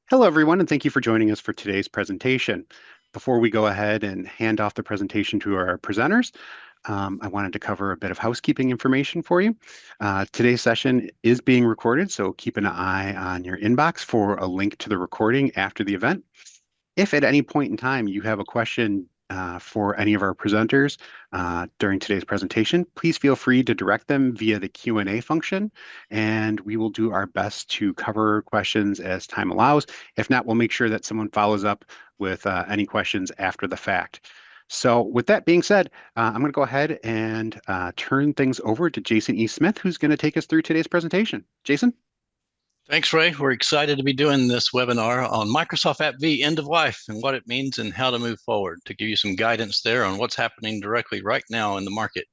Hello, everyone, and thank you for joining us for today's presentation. Before we go ahead and hand off the presentation to our presenters, I wanted to cover a bit of housekeeping information for you. Today's session is being recorded, so keep an eye on your inbox for a link to the recording after the event. If at any point in time you have a question for any of our presenters during today's presentation, please feel free to direct them via the Q&A function, and we will do our best to cover questions as time allows. If not, we'll make sure that someone follows up with any questions after the fact. So with that being said, I'm going to go ahead and turn things over to Jason E. Smith, who's going to take us through today's presentation. Jason? Thanks, Ray. We're excited to be doing this webinar on Microsoft AppV end of life and what it means and how to move forward to give you some guidance there on what's happening directly right now in the market.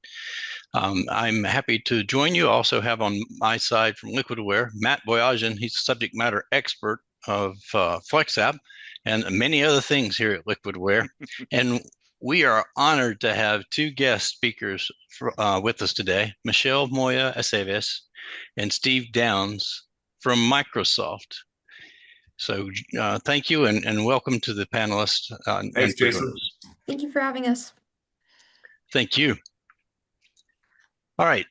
I'm happy to join you. I also have on my side from Liquidware, Matt Boyajian. He's a subject matter expert of FlexApp and many other things here at Liquidware. And we are honored to have two guest speakers with us today, Michelle Moya Aceves and Steve Downs from Microsoft. So thank you and welcome to the panelists. Thanks, Jason. Thank you for having us. Thank you. All right,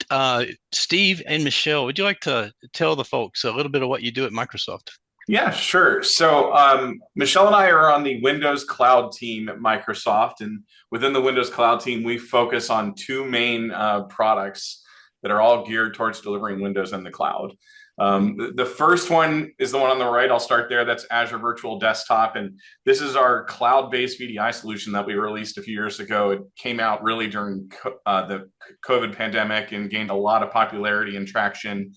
Steve and Michelle, would you like to tell the folks a little bit of what you do at Microsoft? Yeah, sure. So Michelle and I are on the Windows Cloud team at Microsoft. And within the Windows Cloud team, we focus on two main products that are all geared towards delivering Windows in the cloud. The first one is the one on the right. I'll start there. That's Azure Virtual Desktop. And this is our cloud-based VDI solution that we released a few years ago. It came out really during the COVID pandemic and gained a lot of popularity and traction.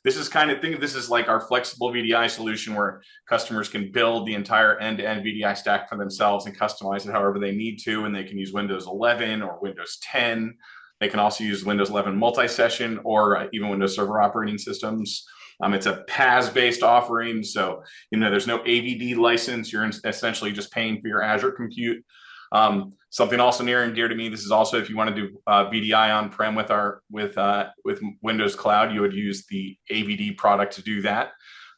This is think of this as like our flexible VDI solution where customers can build the entire end-to-end VDI stack for themselves and customize it however they need to. And they can use Windows 11 or Windows 10. They can also use Windows 11 multi-session or even Windows Server operating systems. It's a PaaS-based offering, so there's no AVD license. You're essentially just paying for your Azure compute. Something also near and dear to me. This is also if you want to do VDI on-prem with Windows Cloud, you would use the AVD product to do that.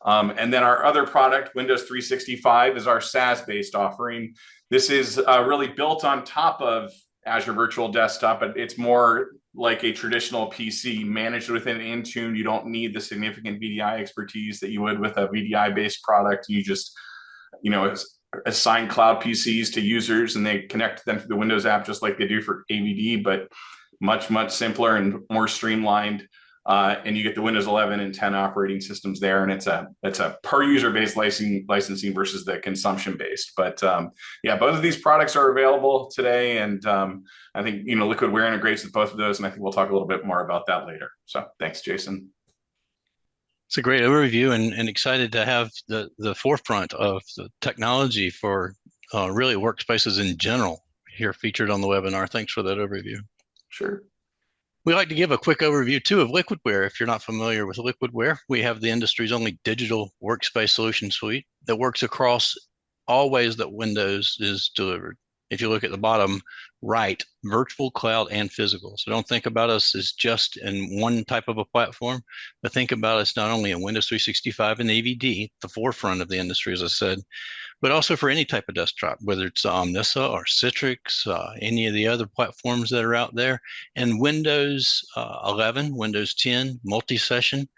And then our other product, Windows 365, is our SaaS-based offering. This is really built on top of Azure Virtual Desktop, but it's more like a traditional PC managed within Intune. You don't need the significant VDI expertise that you would with a VDI-based product. You just, assign cloud PCs to users and they connect them to the Windows app just like they do for AVD, but much, much simpler and more streamlined. And you get the Windows 11 and 10 operating systems there, and it's a per user based licensing versus the consumption based. But yeah, both of these products are available today, and I think Liquidware integrates with both of those, and I think we'll talk a little bit more about that later. So thanks, Jason. It's a great overview, and excited to have the forefront of the technology for really workspaces in general here featured on the webinar. Thanks for that overview. Sure. We like to give a quick overview, too, of Liquidware. If you're not familiar with Liquidware, we have the industry's only digital workspace solution suite that works across all ways that Windows is delivered. If you look at the bottom right, virtual, cloud, and physical. So don't think about us as just in one type of a platform, but think about us not only in Windows 365 and AVD, the forefront of the industry, as I said, but also for any type of desktop, whether it's Omnissa or Citrix, any of the other platforms that are out there, and Windows 11, Windows 10, multi-session,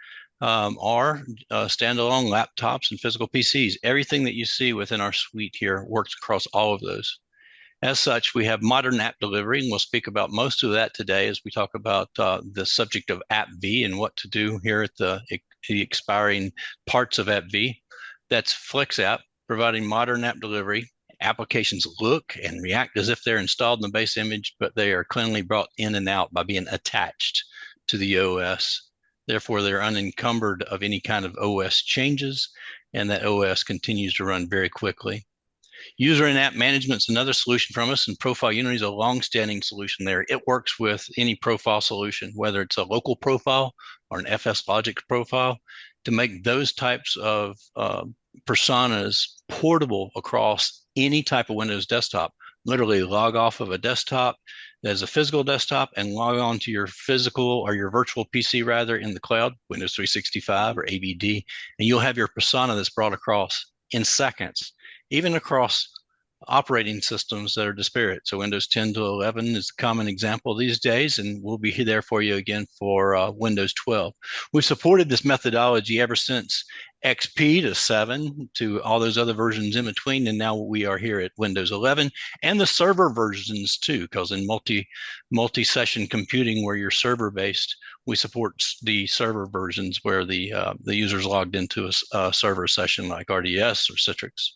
are standalone laptops and physical PCs. Everything that you see within our suite here works across all of those. As such, we have modern app delivery, and we'll speak about most of that today as we talk about the subject of AppV and what to do here at the expiring parts of AppV. That's FlexApp, providing modern app delivery. Applications look and react as if they're installed in the base image, but they are cleanly brought in and out by being attached to the OS. Therefore, they're unencumbered of any kind of OS changes, and that OS continues to run very quickly. User and app management is another solution from us, and Profile Unity is a long-standing solution there. It works with any profile solution, whether it's a local profile or an FS Logic profile, to make those types of personas portable across any type of Windows desktop, literally log off of a desktop as a physical desktop and log on to your physical or your virtual PC rather in the cloud, Windows 365 or AVD, and you'll have your persona that's brought across in seconds, even across operating systems that are disparate. So Windows 10 to 11 is a common example these days, and we'll be there for you again for Windows 12. We've supported this methodology ever since XP to 7 to all those other versions in between, and now we are here at Windows 11 and the server versions too, because in multi-session computing where you're server based, we support the server versions where the user's logged into a server session like RDS or Citrix.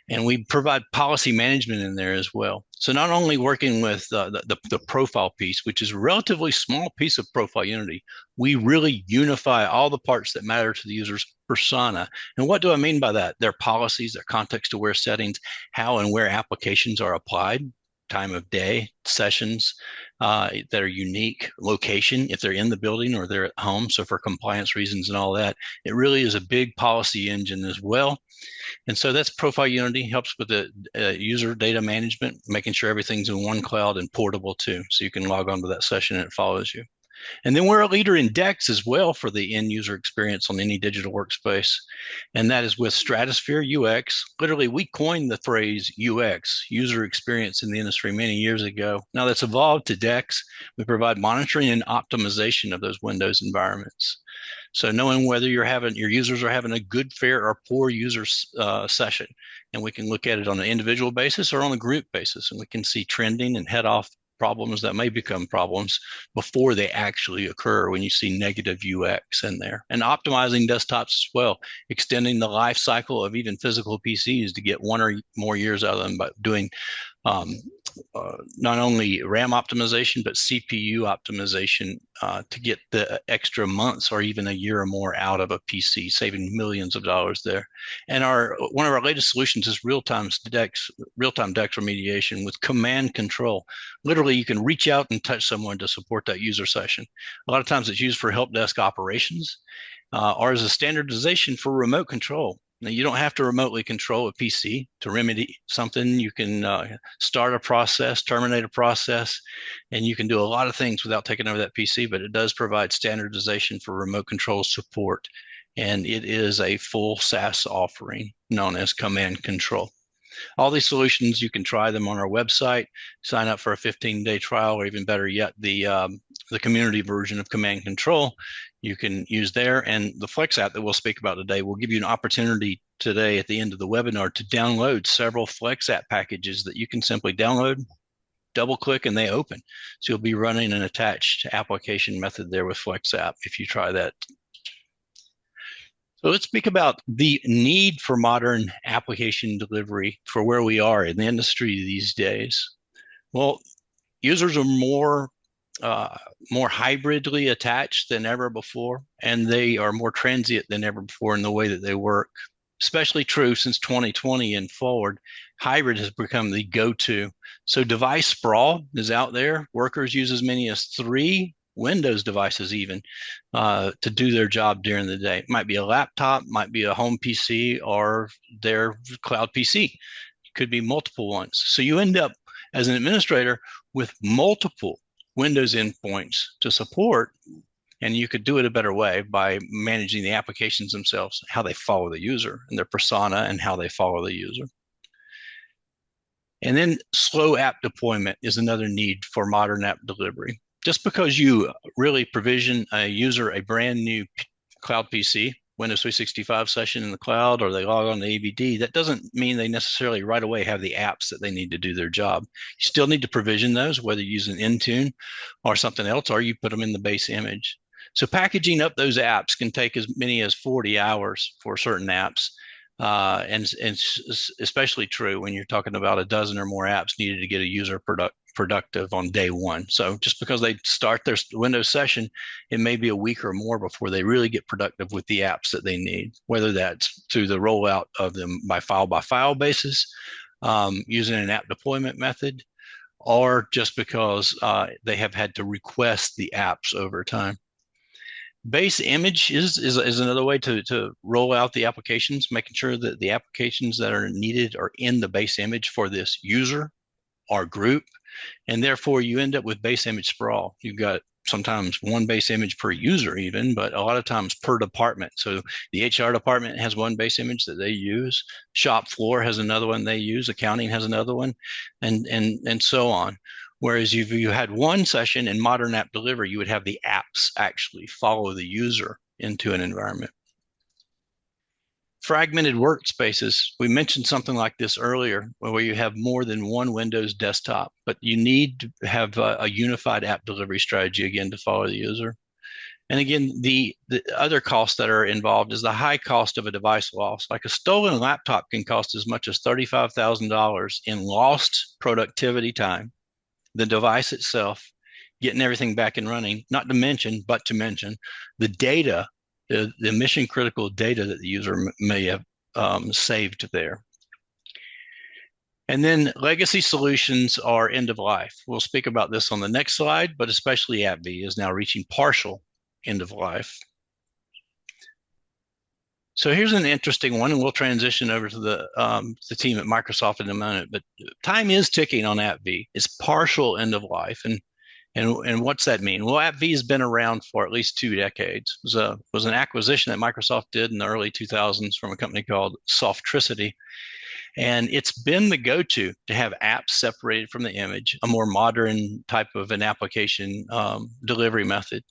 And we provide policy management in there as well. So not only working with the profile piece, which is a relatively small piece of Profile Unity, we really unify all the parts that matter to the user's persona. And what do I mean by that? Their policies, their context-aware settings, how and where applications are applied, time of day, sessions that are unique, location, if they're in the building or they're at home. So for compliance reasons and all that, it really is a big policy engine as well. And so that's Profile Unity, helps with the user data management, making sure everything's in one cloud and portable too. So you can log on to that session and it follows you. And then we're a leader in DEX as well for the end user experience on any digital workspace. And that is with Stratosphere UX. Literally, we coined the phrase UX, user experience, in the industry many years ago. Now that's evolved to DEX. We provide monitoring and optimization of those Windows environments. So knowing whether your users are having a good, fair, or poor user session. And we can look at it on an individual basis or on a group basis. And we can see trending and head off problems that may become problems before they actually occur when you see negative UX in there. And optimizing desktops as well, extending the life cycle of even physical PCs to get 1 or more years out of them by doing not only RAM optimization, but CPU optimization to get the extra months or even a year or more out of a PC, saving millions of dollars there. And one of our latest solutions is real-time DEX remediation with command control. Literally, you can reach out and touch someone to support that user session. A lot of times it's used for help desk operations or as a standardization for remote control. Now, you don't have to remotely control a PC to remedy something. You can start a process, terminate a process, and you can do a lot of things without taking over that PC, but it does provide standardization for remote control support. And it is a full SaaS offering known as Command Control. All these solutions, you can try them on our website, sign up for a 15-day trial, or even better yet, the community version of Command Control you can use there. And the FlexApp that we'll speak about today will give you an opportunity today at the end of the webinar to download several FlexApp packages that you can simply download, double click, and they open. So you'll be running an attached application method there with FlexApp if you try that. So let's speak about the need for modern application delivery for where we are in the industry these days. Well, users are more hybridly attached than ever before, and they are more transient than ever before in the way that they work. Especially true since 2020 and forward, hybrid has become the go-to. So device sprawl is out there. Workers use as many as 3 Windows devices even to do their job during the day. It might be a laptop, might be a home PC, or their cloud PC. It could be multiple ones. So you end up as an administrator with multiple Windows endpoints to support, and you could do it a better way by managing the applications themselves, how they follow the user and their persona and how they follow the user. And then slow app deployment is another need for modern app delivery. Just because you really provision a user a brand new cloud PC, Windows 365 session in the cloud, or they log on to AVD, that doesn't mean they necessarily right away have the apps that they need to do their job. You still need to provision those, whether you use an Intune or something else, or you put them in the base image. So packaging up those apps can take as many as 40 hours for certain apps. And especially true when you're talking about a dozen or more apps needed to get a user productive on day one. So just because they start their Windows session, it may be a week or more before they really get productive with the apps that they need, whether that's through the rollout of them by file basis, using an app deployment method, or just because they have had to request the apps over time. Base image is another way to roll out the applications, making sure that the applications that are needed are in the base image for this user or group, and therefore you end up with base image sprawl. You've got sometimes one base image per user even, but a lot of times per department. So the HR department has one base image that they use, shop floor has another one they use, accounting has another one, and so on. Whereas if you had one session in modern app delivery, you would have the apps actually follow the user into an environment. Fragmented workspaces, we mentioned something like this earlier, where you have more than one Windows desktop, but you need to have a unified app delivery strategy, again, to follow the user. And again, the other costs that are involved is the high cost of a device loss. Like a stolen laptop can cost as much as $35,000 in lost productivity time, the device itself, getting everything back and running, not to mention the data, the mission critical data that the user may have saved there. And then legacy solutions are end of life. We'll speak about this on the next slide, but especially AppV is now reaching partial end of life. So here's an interesting one, and we'll transition over to the team at Microsoft in a moment. But time is ticking on AppV. It's partial end of life, and what's that mean? Well, AppV has been around for at least 2 decades. It was an acquisition that Microsoft did in the early 2000s from a company called Softricity. And it's been the go-to to have apps separated from the image, a more modern type of an application delivery method.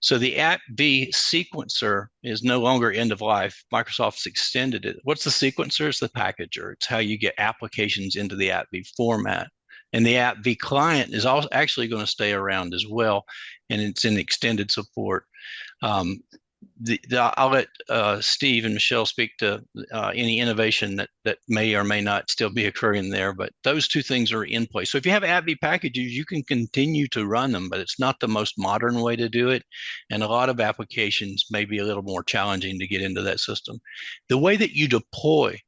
So the AppV sequencer is no longer end of life. Microsoft's extended it. What's the sequencer? It's the packager. It's how you get applications into the AppV format. And the AppV client is also actually going to stay around as well, and it's in extended support. I'll let Steve and Michelle speak to any innovation that may or may not still be occurring there, but those 2 things are in place. So if you have AppV packages, you can continue to run them, but it's not the most modern way to do it. And a lot of applications may be a little more challenging to get into that system. The way that you deploy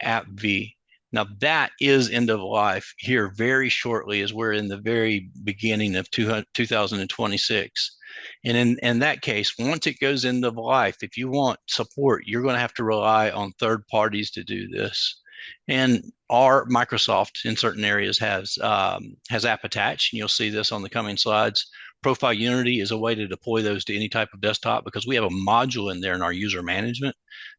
AppV, now that is end of life here very shortly, as we're in the very beginning of 2026. And in that case, once it goes end of life, if you want support, you're going to have to rely on third parties to do this. And our Microsoft in certain areas has App Attach, and you'll see this on the coming slides. Profile Unity is a way to deploy those to any type of desktop because we have a module in there in our user management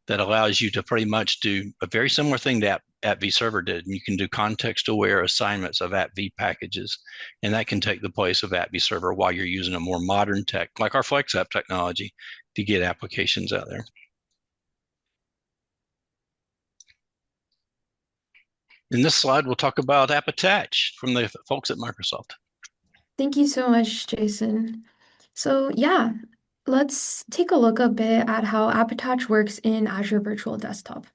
that allows you to pretty much do a very similar thing to AppV Server did. And you can do context-aware assignments of AppV packages, and that can take the place of AppV Server while you're using a more modern tech, like our FlexApp technology, to get applications out there. In this slide, we'll talk about App Attach from the folks at Microsoft. Thank you so much, Jason. So yeah, let's take a look a bit at how App Attach works in Azure Virtual Desktop.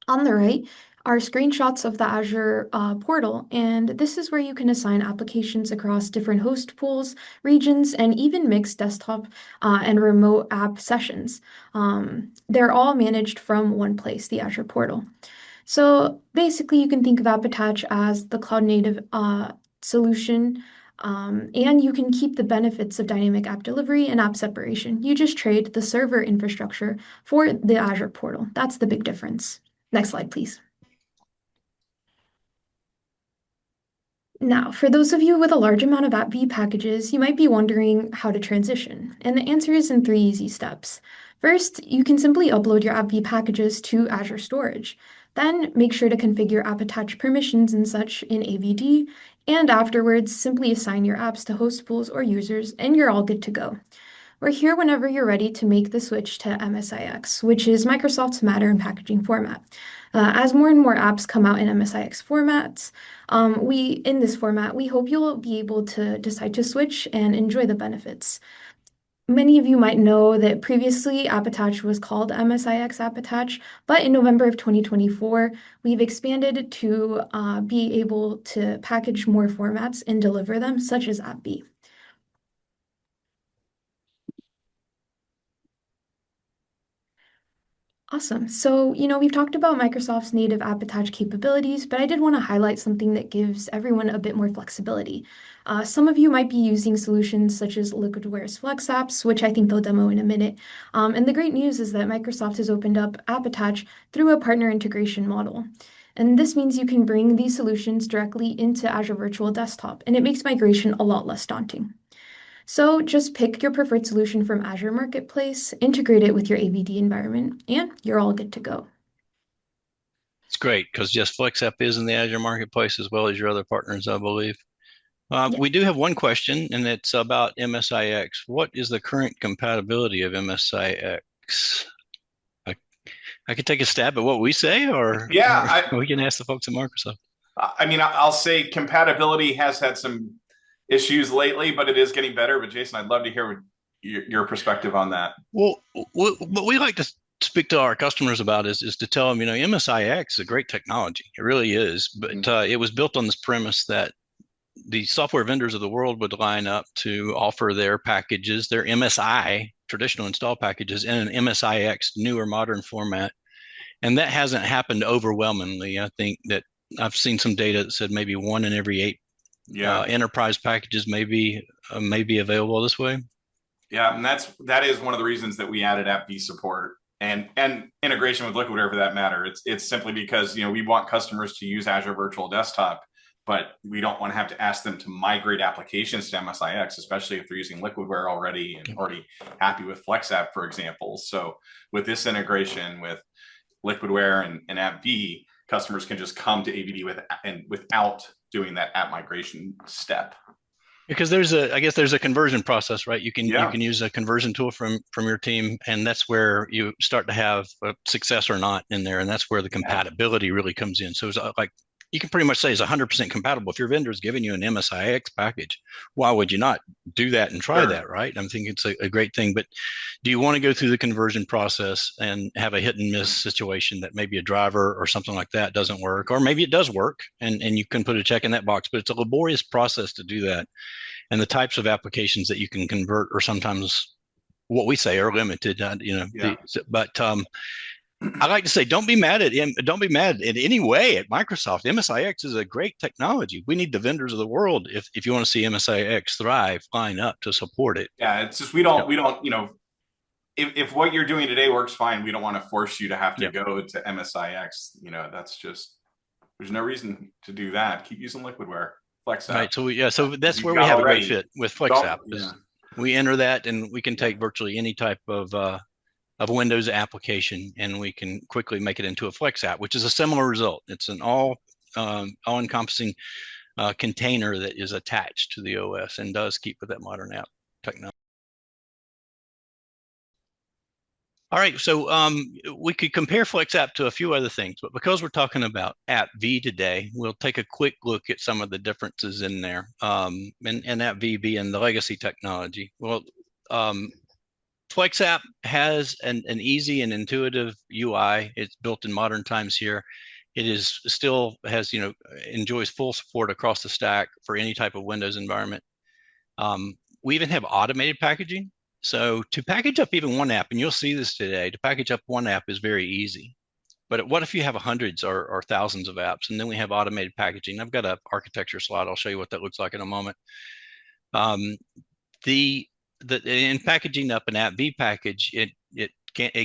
On the right are screenshots of the Azure portal, and this is where you can assign applications across different host pools, regions, and even mixed desktop and remote app sessions. They're all managed from one place, the Azure portal. So basically, you can think of App Attach as the cloud-native solution, and you can keep the benefits of dynamic app delivery and app separation. You just trade the server infrastructure for the Azure portal. That's the big difference. Next slide, please. Now, for those of you with a large amount of AppV packages, you might be wondering how to transition, and the answer is in 3 easy steps. First, you can simply upload your AppV packages to Azure Storage. Then make sure to configure App Attach permissions and such in AVD, and afterwards simply assign your apps to host pools or users, and you're all good to go. We're here whenever you're ready to make the switch to MSIX, which is Microsoft's Matter and Packaging format. As more and more apps come out in MSIX formats, in this format, we hope you'll be able to decide to switch and enjoy the benefits. Many of you might know that previously App Attach was called MSIX App Attach, but in November of 2024, we've expanded to be able to package more formats and deliver them, such as AppV. Awesome. So, we've talked about Microsoft's native App Attach capabilities, but I did want to highlight something that gives everyone a bit more flexibility. Some of you might be using solutions such as Liquidware's FlexApps, which I think they'll demo in a minute. And the great news is that Microsoft has opened up App Attach through a partner integration model. And this means you can bring these solutions directly into Azure Virtual Desktop, and it makes migration a lot less daunting. So just pick your preferred solution from Azure Marketplace, integrate it with your AVD environment, and you're all good to go. It's great because yes, FlexApp is in the Azure Marketplace as well as your other partners, I believe. Yeah. We do have one question, and it's about MSIX. What is the current compatibility of MSIX? I could take a stab at what we say, or we can ask the folks at Microsoft. I mean, I'll say compatibility has had some issues lately, but it is getting better. But Jason, I'd love to hear your perspective on that. Well, what we like to speak to our customers about is to tell them, MSIX is a great technology. It really is, but it was built on this premise that the software vendors of the world would line up to offer their packages, their MSI traditional install packages, in an MSIX newer modern format. And that hasn't happened overwhelmingly. I think that I've seen some data that said maybe 1 in every 8 enterprise packages may be available this way. Yeah, and that is one of the reasons that we added AppV support and integration with Liquidware for that matter. It's simply because we want customers to use Azure Virtual Desktop, but we don't want to have to ask them to migrate applications to MSIX, especially if they're using Liquidware already and already happy with FlexApp, for example. So with this integration with Liquidware and AppV, customers can just come to AVD without doing that app migration step. Because I guess there's a conversion process, right? You can use a conversion tool from your team, and that's where you start to have a success or not in there, and that's where the compatibility really comes in. So it's like you can pretty much say it's 100% compatible. If your vendor is giving you an MSIX package, why would you not do that and try that, right? I think it's a great thing. But do you want to go through the conversion process and have a hit and miss situation that maybe a driver or something like that doesn't work, or maybe it does work and you can put a check in that box, but it's a laborious process to do that. And the types of applications that you can convert are sometimes what we say are limited, but I like to say, don't be mad in any way at Microsoft. MSIX is a great technology. We need the vendors of the world. If you want to see MSIX thrive, line up to support it. Yeah, it's just we don't if what you're doing today works fine, we don't want to force you to have to go to MSIX. That's just, there's no reason to do that. Keep using Liquidware, FlexApp. Right. So that's where we have a great fit with FlexApp. We enter that, and we can take virtually any type of Windows application, and we can quickly make it into a FlexApp, which is a similar result. It's an all-encompassing container that is attached to the OS and does keep with that modern app technology. All right, so we could compare FlexApp to a few other things, but because we're talking about AppV today, we'll take a quick look at some of the differences in there, and AppV being the legacy technology. Well, FlexApp has an easy and intuitive UI. It's built in modern times here. It is still has, enjoys full support across the stack for any type of Windows environment. We even have automated packaging. So to package up even one app, and you'll see this today, to package up one app is very easy. But what if you have hundreds or thousands of apps, and then we have automated packaging? I've got an architecture slide. I'll show you what that looks like in a moment. In packaging up an AppV package, it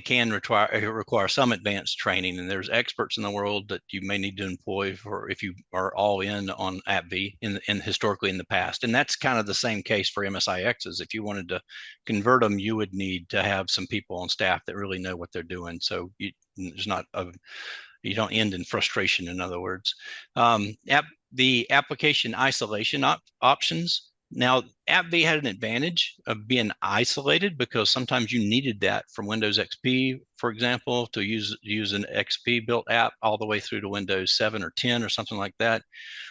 can require some advanced training, and there's experts in the world that you may need to employ for if you are all in on AppV in historically in the past. And that's kind of the same case for MSIXs. If you wanted to convert them, you would need to have some people on staff that really know what they're doing. So you don't end in frustration, in other words. The application isolation options. Now, AppV had an advantage of being isolated because sometimes you needed that from Windows XP, for example, to use an XP built app all the way through to Windows 7 or 10 or something like that.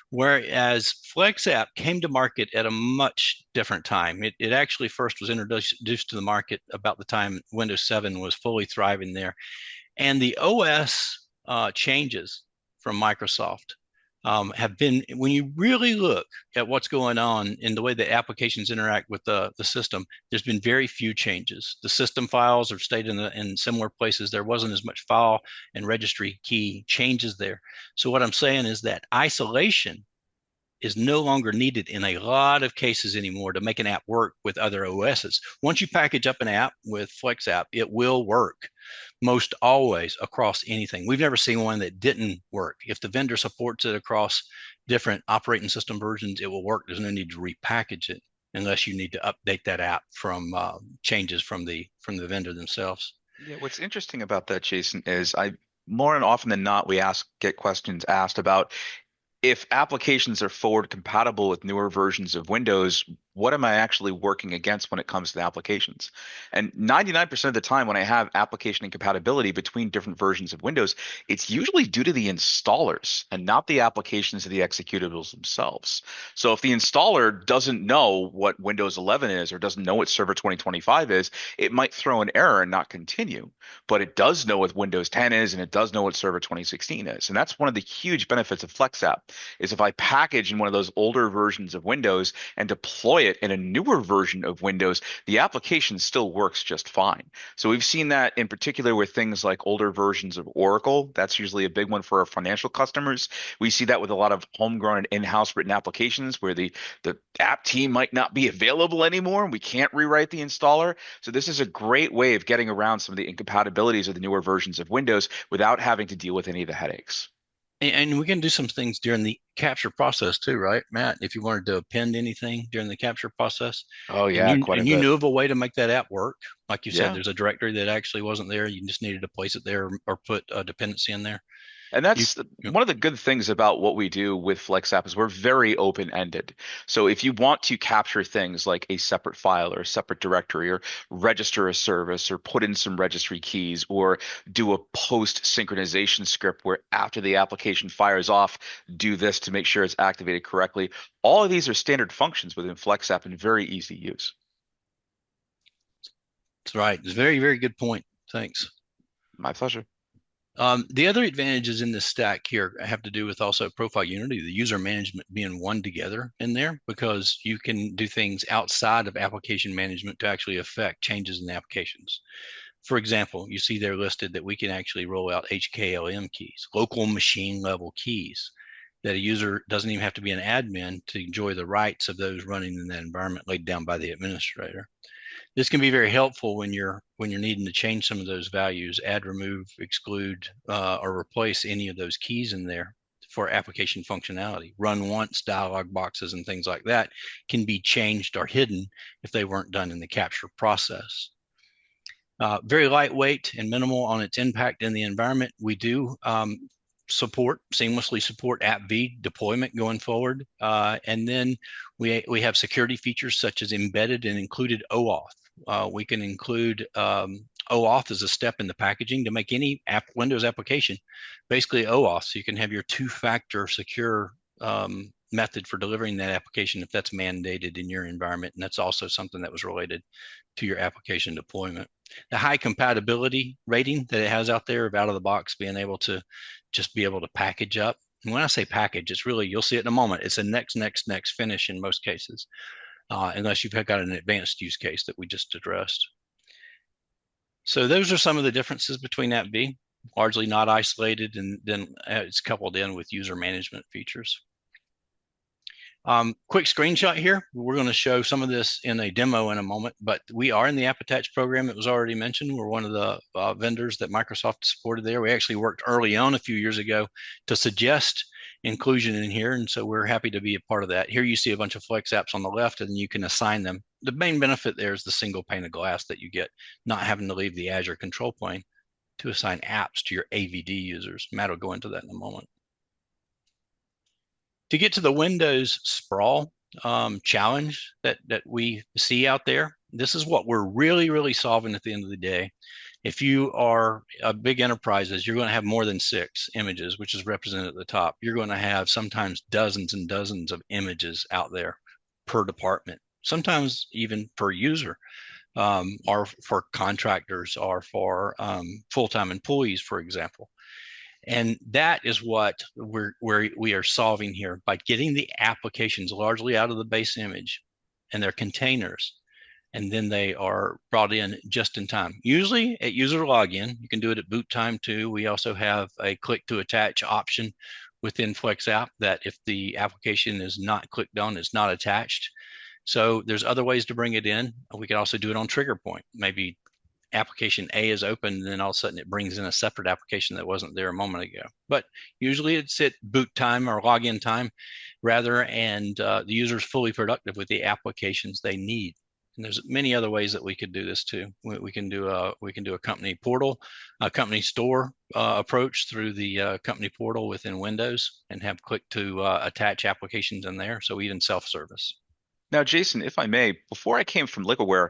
Whereas FlexApp came to market at a much different time. It actually first was introduced to the market about the time Windows 7 was fully thriving there. And the OS changes from Microsoft have been, when you really look at what's going on in the way that applications interact with the system, there's been very few changes. The system files have stayed in similar places. There wasn't as much file and registry key changes there. So what I'm saying is that isolation is no longer needed in a lot of cases anymore to make an app work with other OSs. Once you package up an app with FlexApp, it will work most always across anything. We've never seen one that didn't work. If the vendor supports it across different operating system versions, it will work. There's no need to repackage it unless you need to update that app from changes from the vendor themselves. Yeah, what's interesting about that, Jason, is more and often than not, we get questions asked about if applications are forward compatible with newer versions of Windows, what am I actually working against when it comes to applications? And 99% of the time when I have application incompatibility between different versions of Windows, it's usually due to the installers and not the applications or the executables themselves. So if the installer doesn't know what Windows 11 is or doesn't know what Server 2025 is, it might throw an error and not continue. But it does know what Windows 10 is, and it does know what Server 2016 is. And that's one of the huge benefits of FlexApp, is if I package in one of those older versions of Windows and deploy it in a newer version of Windows, the application still works just fine. So we've seen that in particular with things like older versions of Oracle. That's usually a big one for our financial customers. We see that with a lot of homegrown and in-house written applications where the app team might not be available anymore and we can't rewrite the installer. So this is a great way of getting around some of the incompatibilities of the newer versions of Windows without having to deal with any of the headaches. And we can do some things during the capture process too, right, Matt? If you wanted to append anything during the capture process. Oh yeah, and quite a you bit. knew of a way to make that app work. Like you said, Yeah. there's a directory that actually wasn't there. You just needed to place it there or put a dependency in there. And that's one of the good things about what we do with FlexApp is we're very open-ended. So if you want to capture things like a separate file or a separate directory or register a service or put in some registry keys or do a post synchronization script where after the application fires off, do this to make sure it's activated correctly. All of these are standard functions within FlexApp and very easy to use. That's right. It's a very, very good point. Thanks. My pleasure. The other advantages in this stack here have to do with also Profile Unity, the user management being one together in there, because you can do things outside of application management to actually affect changes in applications. For example, you see there listed that we can actually roll out HKLM keys, local machine level keys, that a user doesn't even have to be an admin to enjoy the rights of those running in that environment laid down by the administrator. This can be very helpful when you're needing to change some of those values, add, remove, exclude, or replace any of those keys in there for application functionality. Run once dialog boxes and things like that can be changed or hidden if they weren't done in the capture process. Very lightweight and minimal on its impact in the environment. We do seamlessly support AppV deployment going forward. And then we have security features such as embedded and included OAuth. We can include OAuth as a step in the packaging to make any Windows application basically OAuth. So you can have your two-factor secure method for delivering that application if that's mandated in your environment. And that's also something that was related to your application deployment. The high compatibility rating that it has out there of out of the box being able to just be able to package up. And when I say package, it's really, you'll see it in a moment. It's a next finish in most cases, unless you've got an advanced use case that we just addressed. So those are some of the differences between AppV, largely not isolated, and then it's coupled in with user management features. Quick screenshot here. We're going to show some of this in a demo in a moment, but we are in the App Attach program. It was already mentioned. We're one of the vendors that Microsoft supported there. We actually worked early on a few years ago to suggest inclusion in here, and so we're happy to be a part of that. Here you see a bunch of Flex apps on the left, and you can assign them. The main benefit there is the single pane of glass that you get, not having to leave the Azure control plane to assign apps to your AVD users. Matt will go into that in a moment. To get to the Windows sprawl challenge that we see out there, this is what we're really solving at the end of the day. If you are a big enterprises, you're going to have more than 6 images, which is represented at the top. You're going to have sometimes dozens and dozens of images out there per department, sometimes even per user, or for contractors or for full-time employees, for example. And that is what we are solving here by getting the applications largely out of the base image and their containers, and then they are brought in just in time. Usually at user login, you can do it at boot time too. We also have a click to attach option within FlexApp that if the application is not clicked on, it's not attached. So there's other ways to bring it in. We can also do it on trigger point. Maybe application A is open, and then all of a sudden it brings in a separate application that wasn't there a moment ago. But usually it's at boot time or login time rather, and the user is fully productive with the applications they need. And there's many other ways that we could do this too. We can do a company portal, a company store approach through the company portal within Windows, and have click to attach applications in there. So even self-service. Now, Jason, if I may, before I came from Liquidware,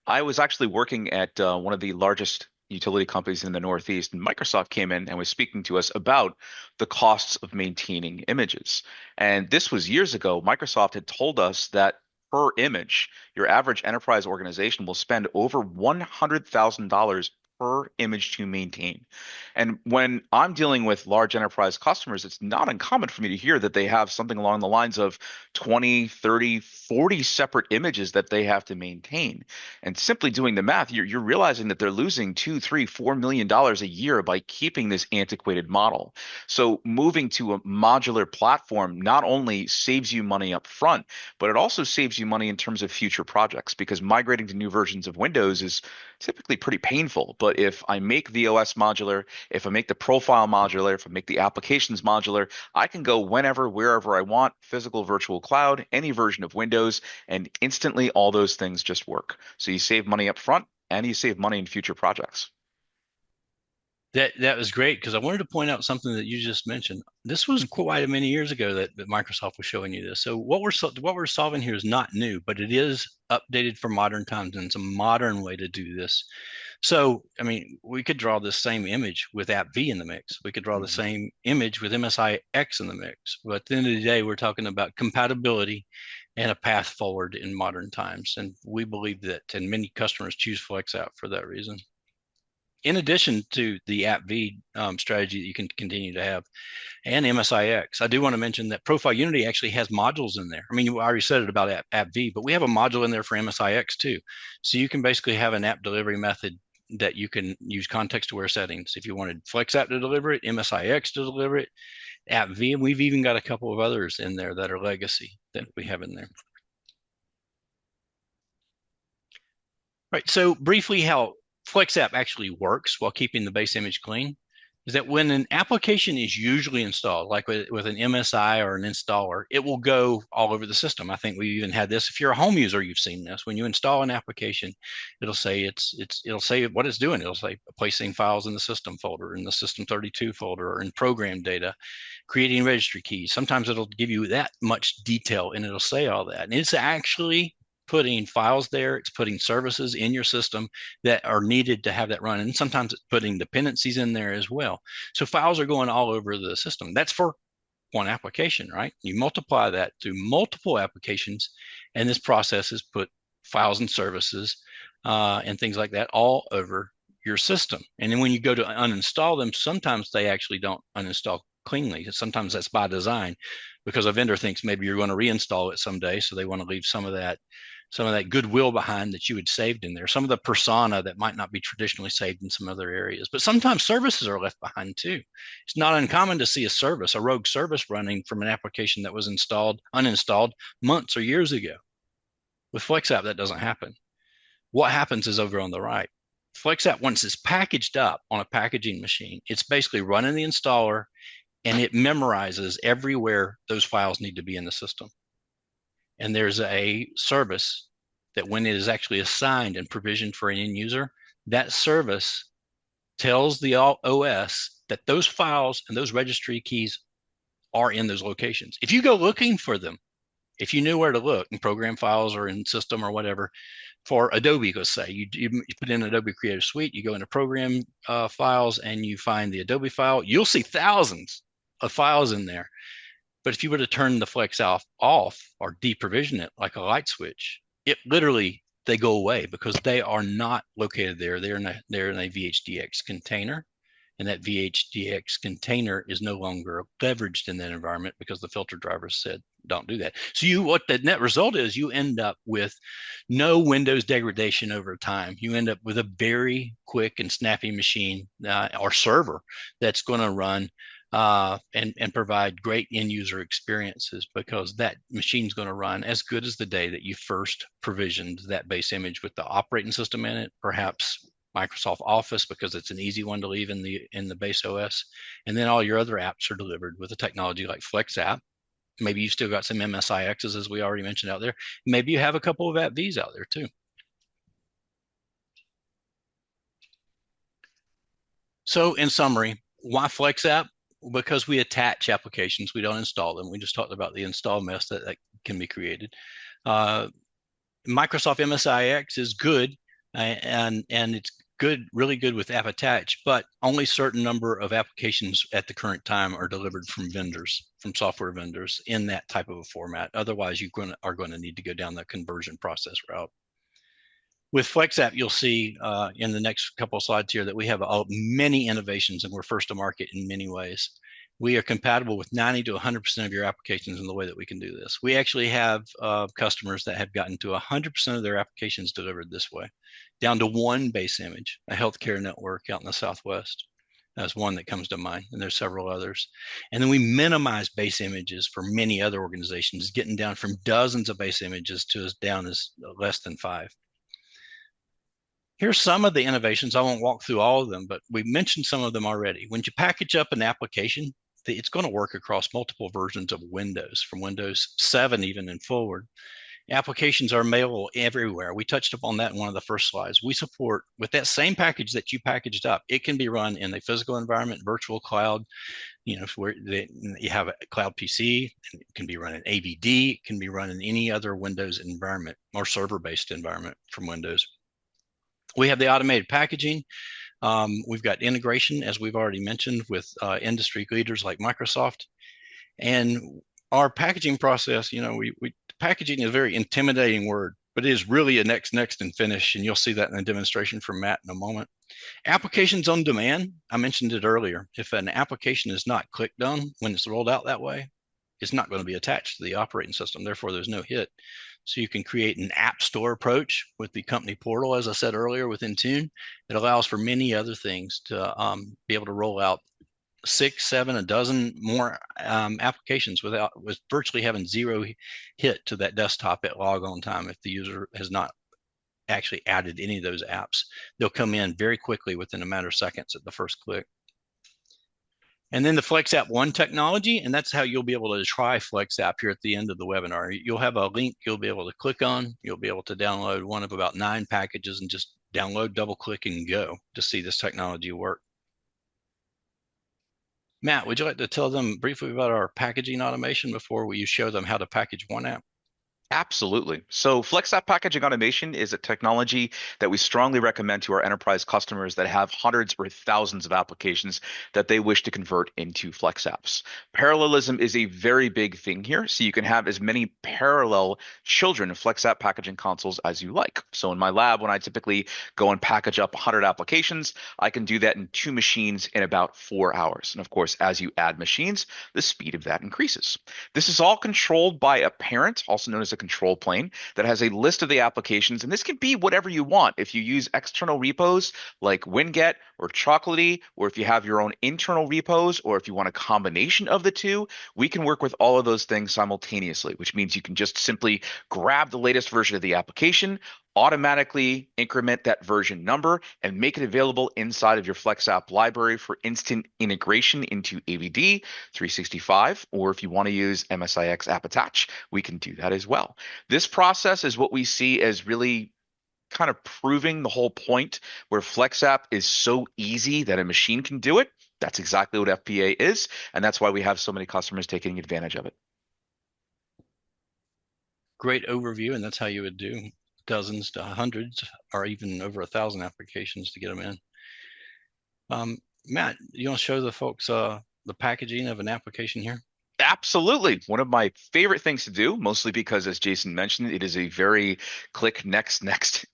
I was actually working at one of the largest utility companies in the Northeast, and Microsoft came in and was speaking to us about the costs of maintaining images. And this was years ago. Microsoft had told us that per image, your average enterprise organization will spend over $100,000 per image to maintain. And when I'm dealing with large enterprise customers, it's not uncommon for me to hear that they have something along the lines of 20, 30, 40 separate images that they have to maintain. And simply doing the math, you're realizing that they're losing $2, $3, $4 million a year by keeping this antiquated model. So moving to a modular platform not only saves you money up front, but it also saves you money in terms of future projects, because migrating to new versions of Windows is typically pretty painful. But if I make the OS modular, if I make the profile modular, if I make the applications modular, I can go whenever, wherever I want, physical, virtual cloud, any version of Windows, and instantly all those things just work. So you save money up front and you save money in future projects. That was great, because I wanted to point out something that you just mentioned. This was quite many years ago that Microsoft was showing you this. So what we're solving here is not new, but it is updated for modern times, and it's a modern way to do this. So, I mean, we could draw the same image with AppV in the mix. We could draw the same image with MSIX in the mix. But at the end of the day, we're talking about compatibility and a path forward in modern times. And we believe that, and many customers choose FlexApp for that reason. In addition to the AppV strategy that you can continue to have, and MSIX, I do want to mention that Profile Unity actually has modules in there. I mean, I already said it about AppV, but we have a module in there for MSIX too. So you can basically have an app delivery method that you can use context-aware settings. If you wanted FlexApp to deliver it, MSIX to deliver it, AppV, and we've even got a couple of others in there that are legacy that we have in there. Right, so briefly how FlexApp actually works while keeping the base image clean is that when an application is usually installed, like with an MSI or an installer, it will go all over the system. I think we even had this. If you're a home user, you've seen this. When you install an application, it'll say it'll say what it's doing. It'll say placing files in the system folder, in the system 32 folder, or in program data, creating registry keys. Sometimes it'll give you that much detail, and it'll say all that. And it's actually putting files there, it's putting services in your system that are needed to have that run. And sometimes it's putting dependencies in there as well. So files are going all over the system. That's for one application, right? You multiply that through multiple applications, and this process is put files and services and things like that all over your system. And then when you go to uninstall them, sometimes they actually don't uninstall cleanly. Sometimes that's by design, because a vendor thinks maybe you're going to reinstall it someday, so they want to leave some of that goodwill behind that you had saved in there, some of the persona that might not be traditionally saved in some other areas. But sometimes services are left behind too. It's not uncommon to see a rogue service running from an application that was uninstalled months or years ago. With FlexApp, that doesn't happen. What happens is over on the right. FlexApp, once it's packaged up on a packaging machine, it's basically running the installer, and it memorizes everywhere those files need to be in the system. And there's a service that when it is actually assigned and provisioned for an end user, that service tells the OS that those files and those registry keys are in those locations. If you go looking for them, if you knew where to look in program files or in system or whatever, for Adobe, let's say, you put in Adobe Creative Suite, you go into program files and you find the Adobe file, you'll see thousands of files in there. But if you were to turn the FlexApp off or deprovision it like a light switch, it literally, they go away because they are not located there. They're in a VHDX container, and that VHDX container is no longer leveraged in that environment because the filter drivers said don't do that. So what the net result is, you end up with no Windows degradation over time. You end up with a very quick and snappy machine or server that's going to run and provide great end user experiences, because that machine's going to run as good as the day that you first provisioned that base image with the operating system in it, perhaps Microsoft Office, because it's an easy one to leave in the base OS. And then all your other apps are delivered with a technology like FlexApp. Maybe you've still got some MSIXs, as we already mentioned, out there. Maybe you have a couple of AppVs out there too. So in summary, why FlexApp? Because we attach applications, we don't install them. We just talked about the install mess that can be created. Microsoft MSIX is good, and it's good, really good with app attach, but only certain number of applications at the current time are delivered from vendors, from software vendors in that type of a format. Otherwise, you are going to need to go down the conversion process route. With FlexApp, you'll see in the next couple of slides here that we have many innovations, and we're first to market in many ways. We are compatible with 90 to 100% of your applications in the way that we can do this. We actually have customers that have gotten to 100% of their applications delivered this way, down to one base image. A healthcare network out in the Southwest as one that comes to mind, and there's several others. And then we minimize base images for many other organizations, getting down from dozens of base images to as down as less than 5. Here's some of the innovations. I won't walk through all of them, but we mentioned some of them already. When you package up an application, it's going to work across multiple versions of Windows, from Windows 7 even and forward. Applications are available everywhere. We touched upon that in one of the first slides. We support, with that same package that you packaged up, it can be run in a physical environment, virtual cloud, where you have a cloud PC, and it can be run in AVD, it can be run in any other Windows environment or server-based environment from Windows. We have the automated packaging. We've got integration, as we've already mentioned, with industry leaders like Microsoft. And our packaging process, packaging is a very intimidating word, but it is really a next, and finish. And you'll see that in a demonstration from Matt in a moment. Applications on demand, I mentioned it earlier. If an application is not clicked on when it's rolled out that way, it's not going to be attached to the operating system. Therefore, there's no hit. So you can create an app store approach with the company portal, as I said earlier, with Intune. It allows for many other things to be able to roll out 6, 7, a dozen more applications with virtually having zero hit to that desktop at logon time if the user has not actually added any of those apps. They'll come in very quickly within a matter of seconds at the first click. And then the FlexApp One technology, and that's how you'll be able to try FlexApp here at the end of the webinar. You'll have a link you'll be able to click on. You'll be able to download one of about 9 packages and just download, double click, and go to see this technology work. Matt, would you like to tell them briefly about our packaging automation before you show them how to package one app? Absolutely. So FlexApp Packaging Automation is a technology that we strongly recommend to our enterprise customers that have hundreds or thousands of applications that they wish to convert into FlexApps. Parallelism is a very big thing here, so you can have as many parallel children of FlexApp packaging consoles as you like. So in my lab, when I typically go and package up 100 applications, I can do that in 2 machines in about 4 hours. And of course, as you add machines, the speed of that increases. This is all controlled by a parent, also known as a control plane, that has a list of the applications, and this can be whatever you want. If you use external repos like Winget or Chocolatey, or if you have your own internal repos, or if you want a combination of the two, we can work with all of those things simultaneously, which means you can just simply grab the latest version of the application, automatically increment that version number, and make it available inside of your FlexApp library for instant integration into AVD 365, or if you want to use MSIX App Attach, we can do that as well. This process is what we see as really kind of proving the whole point, where FlexApp is so easy that a machine can do it. That's exactly what FPA is, and that's why we have so many customers taking advantage of it. Great overview, and that's how you would do dozens to hundreds or even over 1,000 applications to get them in. Matt, you want to show the folks the packaging of an application here? Absolutely. One of my favorite things to do, mostly because, as Jason mentioned, it is a very click next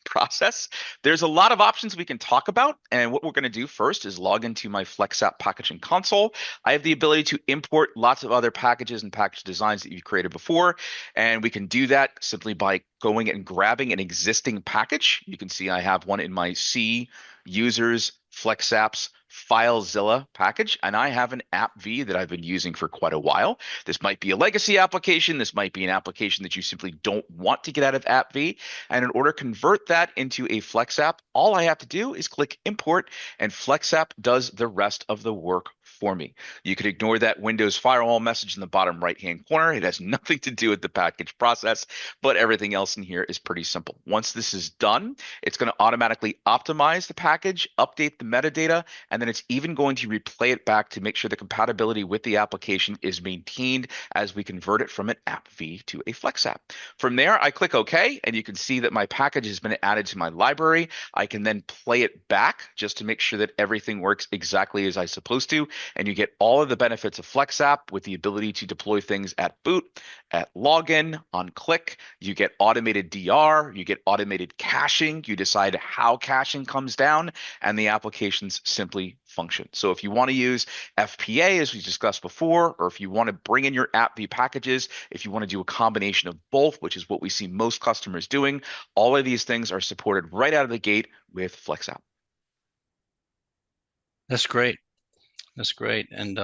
process. There's a lot of options we can talk about. And what we're going to do first is log into my FlexApp packaging console. I have the ability to import lots of other packages and package designs that you've created before. And we can do that simply by going and grabbing an existing package. You can see I have one in my C users FlexApps FileZilla package, and I have an AppV that I've been using for quite a while. This might be a legacy application. This might be an application that you simply don't want to get out of AppV. And in order to convert that into a FlexApp, all I have to do is click import, and FlexApp does the rest of the work for me. You could ignore that Windows firewall message in the bottom right-hand corner. It has nothing to do with the package process, but everything else in here is pretty simple. Once this is done, it's going to automatically optimize the package, update the metadata, and then it's even going to replay it back to make sure the compatibility with the application is maintained as we convert it from an AppV to a FlexApp. From there, I click OK, and you can see that my package has been added to my library. I can then play it back just to make sure that everything works exactly as I'm supposed to, and you get all of the benefits of FlexApp with the ability to deploy things at boot, at login, on click. You get automated DR, you get automated caching, you decide how caching comes down, and the applications simply function. So if you want to use FPA, as we discussed before, or if you want to bring in your AppV packages, if you want to do a combination of both, which is what we see most customers doing, all of these things are supported right out of the gate with FlexApp. That's great. That's great. And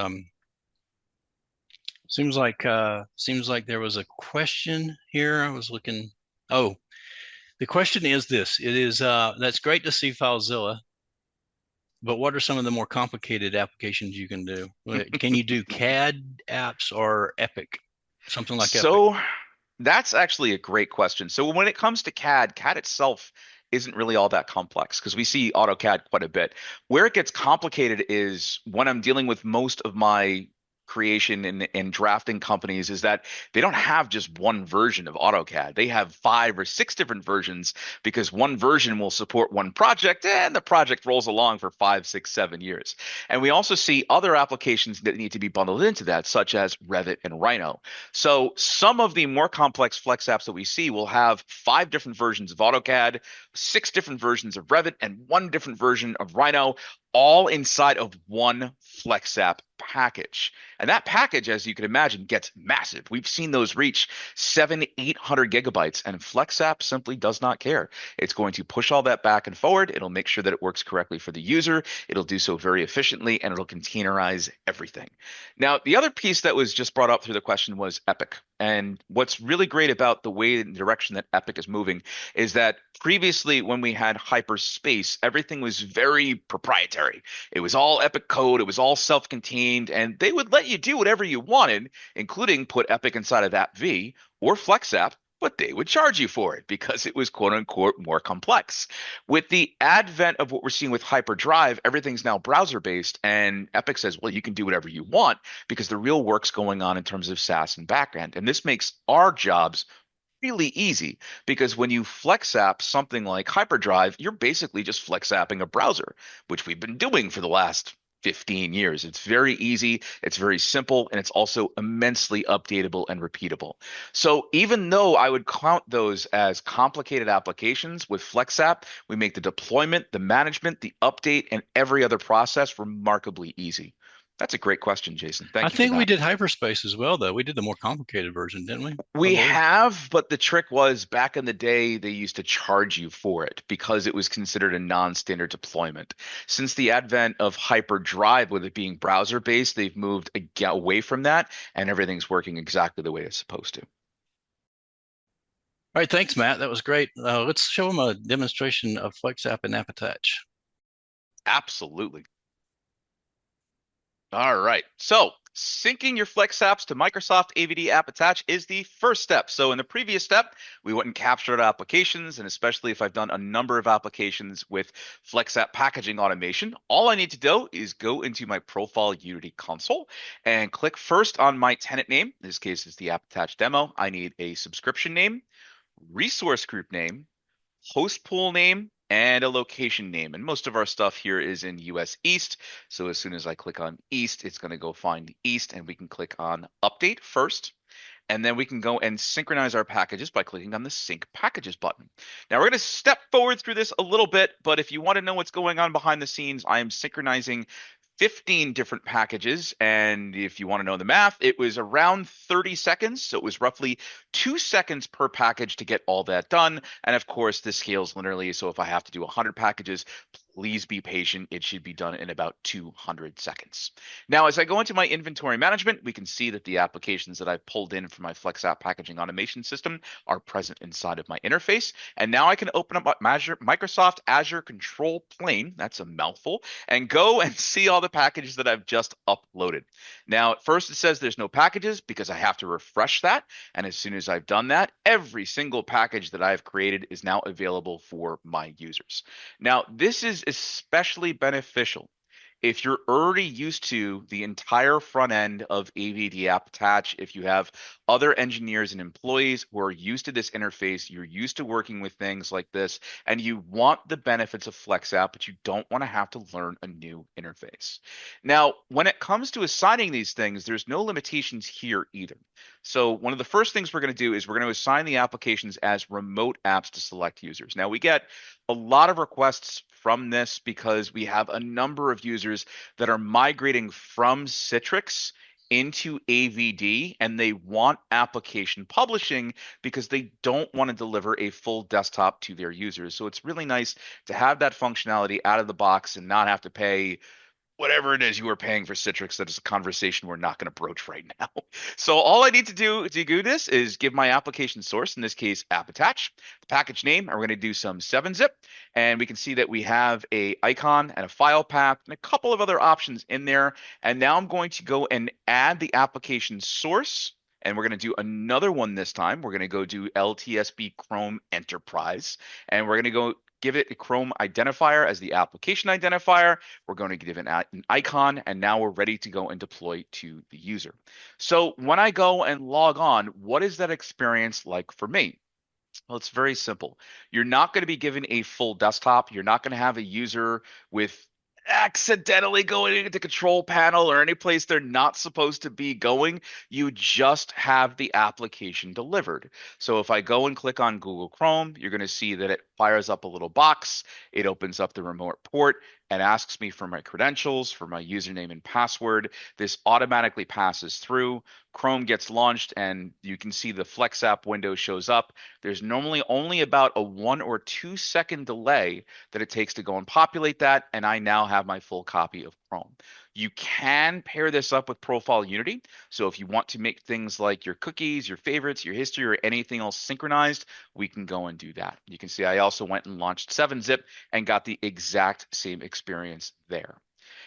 seems like there was a question here. I was looking. Oh, the question is this. It is that's great to see FileZilla, but what are some of the more complicated applications you can do? Can you do CAD apps or Epic? Something like So Epic? that's actually a great question. So when it comes to CAD, CAD itself isn't really all that complex because we see AutoCAD quite a bit. Where it gets complicated is when I'm dealing with most of my creation and drafting companies is that they don't have just one version of AutoCAD. They have 5 or 6 different versions because one version will support one project and the project rolls along for 5, 6, 7 years. And we also see other applications that need to be bundled into that, such as Revit and Rhino. So some of the more complex Flex apps that we see will have 5 different versions of AutoCAD, 6 different versions of Revit, and 1 different version of Rhino, all inside of one FlexApp package. And that package, as you can imagine, gets massive. We've seen those reach 700, 800 gigabytes, and FlexApp simply does not care. It's going to push all that back and forward. It'll make sure that it works correctly for the user. It'll do so very efficiently, and it'll containerize everything. Now, the other piece that was just brought up through the question was Epic. And what's really great about the way and direction that Epic is moving is that previously when we had Hyperspace, everything was very proprietary. It was all Epic code. It was all self-contained, and they would let you do whatever you wanted, including put Epic inside of AppV or FlexApp, but they would charge you for it because it was quote unquote more complex. With the advent of what we're seeing with Hyperdrive, everything's now browser based, and Epic says, well, you can do whatever you want because the real work's going on in terms of SaaS and backend. And this makes our jobs really easy because when you FlexApp something like Hyperdrive, you're basically just FlexApping a browser, which we've been doing for the last 15 years. It's very easy, it's very simple, and it's also immensely updatable and repeatable. So even though I would count those as complicated applications, with FlexApp, we make the deployment, the management, the update, and every other process remarkably easy. That's a great question, Jason. Thank you. I think we did Hyperspace as well, though. We did the more complicated version, didn't we? We have, but the trick was back in the day, they used to charge you for it because it was considered a non-standard deployment. Since the advent of Hyperdrive, with it being browser-based, they've moved away from that, and everything's working exactly the way it's supposed to. All right, thanks, Matt. That was great. Let's show them a demonstration of FlexApp and App Attach. Absolutely. All right, so syncing your Flex apps to Microsoft AVD App Attach is the first step. So in the previous step, we went and captured applications, and especially if I've done a number of applications with FlexApp packaging automation, all I need to do is go into my profile Unity console and click first on my tenant name. In this case, it's the App Attach demo. I need a subscription name, resource group name, host pool name, and a location name. And most of our stuff here is in US East. So as soon as I click on East, it's going to go find East, and we can click on Update first. And then we can go and synchronize our packages by clicking on the Sync Packages button. Now we're going to step forward through this a little bit, but if you want to know what's going on behind the scenes, I am synchronizing 15 different packages. And if you want to know the math, it was around 30 seconds. So it was roughly 2 seconds per package to get all that done. And of course, this scales linearly. So if I have to do 100 packages, Please be patient. It should be done in about 200 seconds. Now, as I go into my inventory management, we can see that the applications that I've pulled in from my FlexApp packaging automation system are present inside of my interface. And now I can open up Microsoft Azure Control Plane, that's a mouthful, and go and see all the packages that I've just uploaded. Now, at first it says there's no packages because I have to refresh that. And as soon as I've done that, every single package that I've created is now available for my users. Now, this is especially beneficial if you're already used to the entire front end of AVD App Attach. If you have other engineers and employees who are used to this interface, you're used to working with things like this, and you want the benefits of FlexApp, but you don't want to have to learn a new interface. Now, when it comes to assigning these things, there's no limitations here either. So one of the first things we're going to do is we're going to assign the applications as remote apps to select users. Now, we get a lot of requests from this because we have a number of users that are migrating from Citrix into AVD, and they want application publishing because they don't want to deliver a full desktop to their users. So it's really nice to have that functionality out of the box and not have to pay whatever it is you were paying for Citrix. That is a conversation we're not going to broach right now. So all I need to do to do this is give my application source, in this case, app attach, the package name, and we're going to do some 7-zip. And we can see that we have a icon and a file path and a couple of other options in there. And now I'm going to go and add the application source. And we're going to do another one this time. We're going to go do LTSB Chrome Enterprise. And we're going to go give it a Chrome identifier as the application identifier. We're going to give it an icon, and now we're ready to go and deploy to the user. So when I go and log on, what is that experience like for me? Well, it's very simple. You're not going to be given a full desktop. You're not going to have a user with accidentally going into the control panel or any place they're not supposed to be going. You just have the application delivered. So if I go and click on Google Chrome, you're going to see that it fires up a little box. It opens up the remote port and asks me for my credentials, for my username and password. This automatically passes through. Chrome gets launched, and you can see the FlexApp window shows up. There's normally only about a 1 or 2 second delay that it takes to go and populate that, and I now have my full copy of Chrome. You can pair this up with Profile Unity. So if you want to make things like your cookies, your favorites, your history, or anything else synchronized, we can go and do that. You can see I also went and launched 7-zip and got the exact same experience there.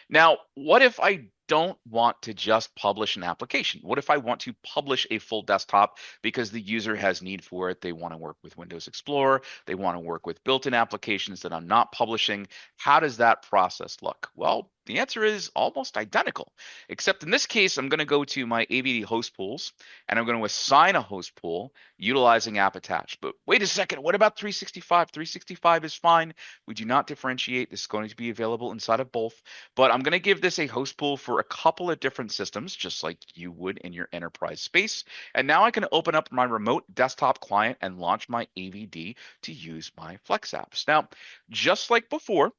Now, what if I don't want to just publish an application? What if I want to publish a full desktop because the user has need for it? They want to work with Windows Explorer. They want to work with built-in applications that I'm not publishing. How does that process look? Well, the answer is almost identical, except in this case, I'm going to go to my AVD host pools, and I'm going to assign a host pool utilizing app attach. But wait a second, what about 365? 365 is fine. We do not differentiate. This is going to be available inside of both, but I'm going to give this a host pool for a couple of different systems, just like you would in your enterprise space. And now I can open up my remote desktop client and launch my AVD to use my Flex apps. Now, just like before,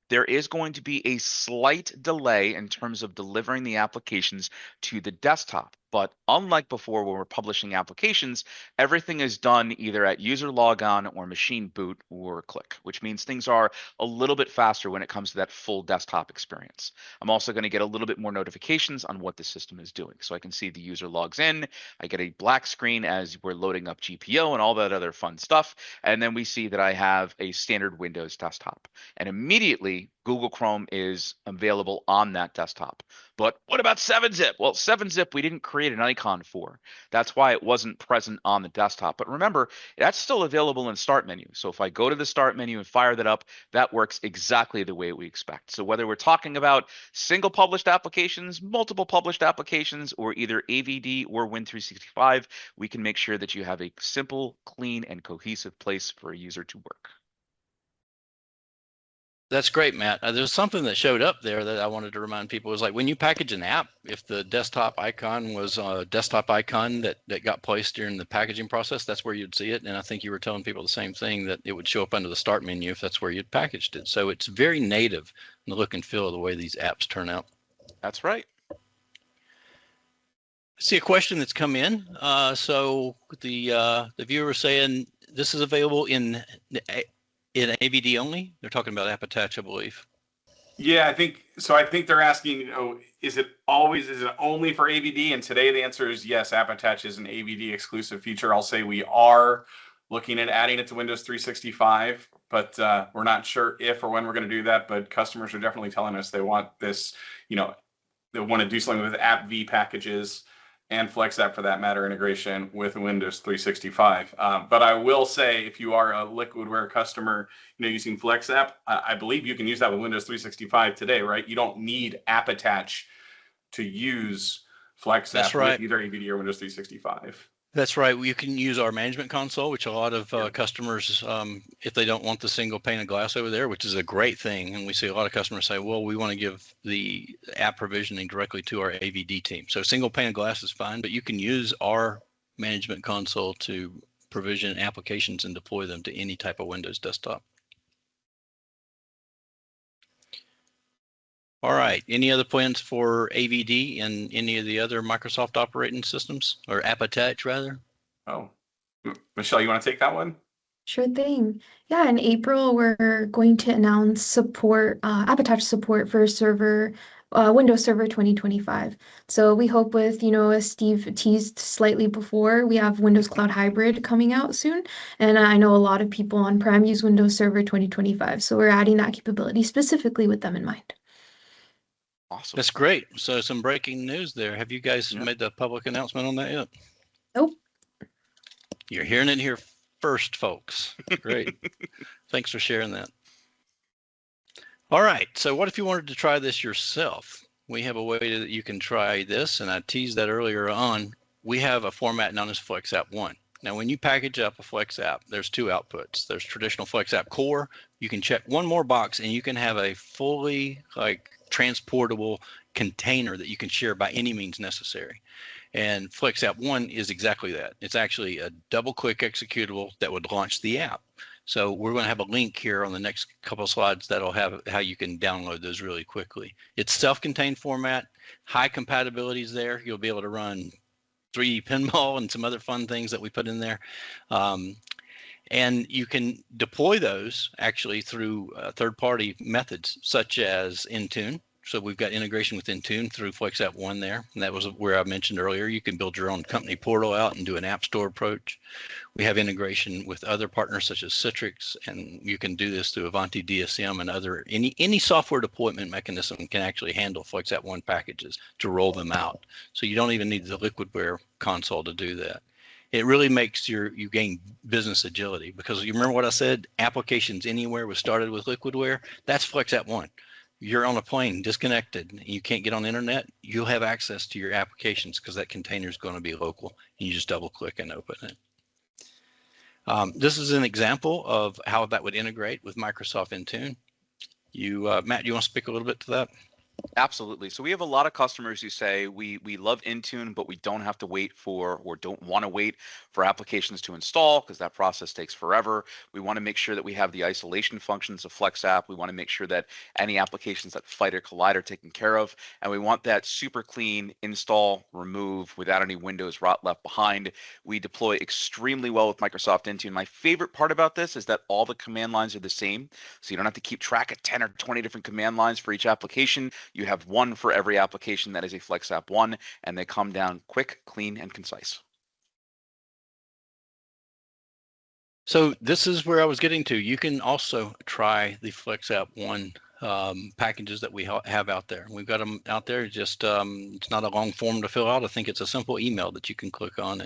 there is going to be a slight delay in terms of delivering the applications to the desktop. But unlike before, when we're publishing applications, everything is done either at user logon or machine boot or click, which means things are a little bit faster when it comes to that full desktop experience. I'm also going to get a little bit more notifications on what the system is doing. So I can see the user logs in, I get a black screen as we're loading up GPO and all that other fun stuff. And then we see that I have a standard Windows desktop. And immediately, Google Chrome is available on that desktop. But what about 7-zip? Well, 7-zip we didn't create an icon for. That's why it wasn't present on the desktop. But remember, that's still available in Start menu. So if I go to the Start menu and fire that up, that works exactly the way we expect. So whether we're talking about single published applications, multiple published applications, or either AVD or Win365, we can make sure that you have a simple, clean, and cohesive place for a user to work. That's great, Matt. There's something that showed up there that I wanted to remind people. It was like when you package an app, if the desktop icon was a desktop icon that got placed during the packaging process, that's where you'd see it. And I think you were telling people the same thing, that it would show up under the Start menu if that's where you'd packaged it. So it's very native in the look and feel of the way these apps turn out. That's right. I see a question that's come in. So the viewer is saying this is available in In AVD only? They're talking about app attach, I believe. Yeah, I think so. I think they're asking, is it only for AVD? And today the answer is yes, app attach is an AVD exclusive feature. I'll say we are looking at adding it to Windows 365, but we're not sure if or when we're going to do that. But customers are definitely telling us they want this, they want to do something with app V packages and FlexApp for that matter integration with Windows 365. But I will say, if you are a Liquidware customer, using FlexApp, I believe you can use that with Windows 365 today, right? You don't need app attach to use FlexApp with either AVD or Windows 365. That's right. You can use our management console, which a lot of customers, if they don't want the single pane of glass over there, which is a great thing. And we see a lot of customers say, well, we want to give the app provisioning directly to our AVD team. So single pane of glass is fine, but you can use our management console to provision applications and deploy them to any type of Windows desktop. All right. Any other plans for AVD and any of the other Microsoft operating systems, or app attach rather? Oh, Michelle, you want to take that one? Sure thing. Yeah, in April, we're going to announce support, app attach support for Windows Server 2025. So we hope with, as Steve teased slightly before, we have Windows Cloud Hybrid coming out soon. And I know a lot of people on-prem use Windows Server 2025. So we're adding that capability specifically with them in mind. Awesome. That's great. So some breaking news there. Have you guys made the public announcement on that yet? Nope. You're hearing it here first, folks. Great. Thanks for sharing that. All right. So what if you wanted to try this yourself? We have a way that you can try this, and I teased that earlier on. We have a format known as FlexApp One. Now, when you package up a FlexApp, there's two outputs. There's traditional FlexApp Core. You can check one more box, and you can have a fully transportable container that you can share by any means necessary. And FlexApp One is exactly that. It's actually a double-click executable that would launch the app. So we're going to have a link here on the next couple of slides that'll have how you can download those really quickly. It's self-contained format, high compatibility is there. You'll be able to run 3D pinball and some other fun things that we put in there. And you can deploy those actually through third-party methods such as Intune. So we've got integration with Intune through FlexApp One there. And that was where I mentioned earlier, you can build your own company portal out and do an app store approach. We have integration with other partners such as Citrix, and you can do this through Avanti DSM and any software deployment mechanism can actually handle FlexApp One packages to roll them out. So you don't even need the Liquidware console to do that. It really makes you gain business agility, because you remember what I said, applications anywhere was started with Liquidware. That's FlexApp One. You're on a plane, disconnected, you can't get on the internet, you'll have access to your applications because that container is going to be local, and you just double click and open it. This is an example of how that would integrate with Microsoft Intune. Matt, you want to speak a little bit to that? Absolutely. So we have a lot of customers who say we love Intune, but we don't have to wait for, or don't want to wait for applications to install because that process takes forever. We want to make sure that we have the isolation functions of FlexApp. We want to make sure that any applications that fight or collide are taken care of. And we want that super clean install, remove without any Windows rot left behind. We deploy extremely well with Microsoft Intune. My favorite part about this is that all the command lines are the same. So you don't have to keep track of 10 or 20 different command lines for each application. You have one for every application that is a FlexApp One, and they come down quick, clean, and concise. So this is where I was getting to. You can also try the FlexApp One packages that we have out there. We've got them out there. Just it's not a long form to fill out. I think it's a simple email that you can click on,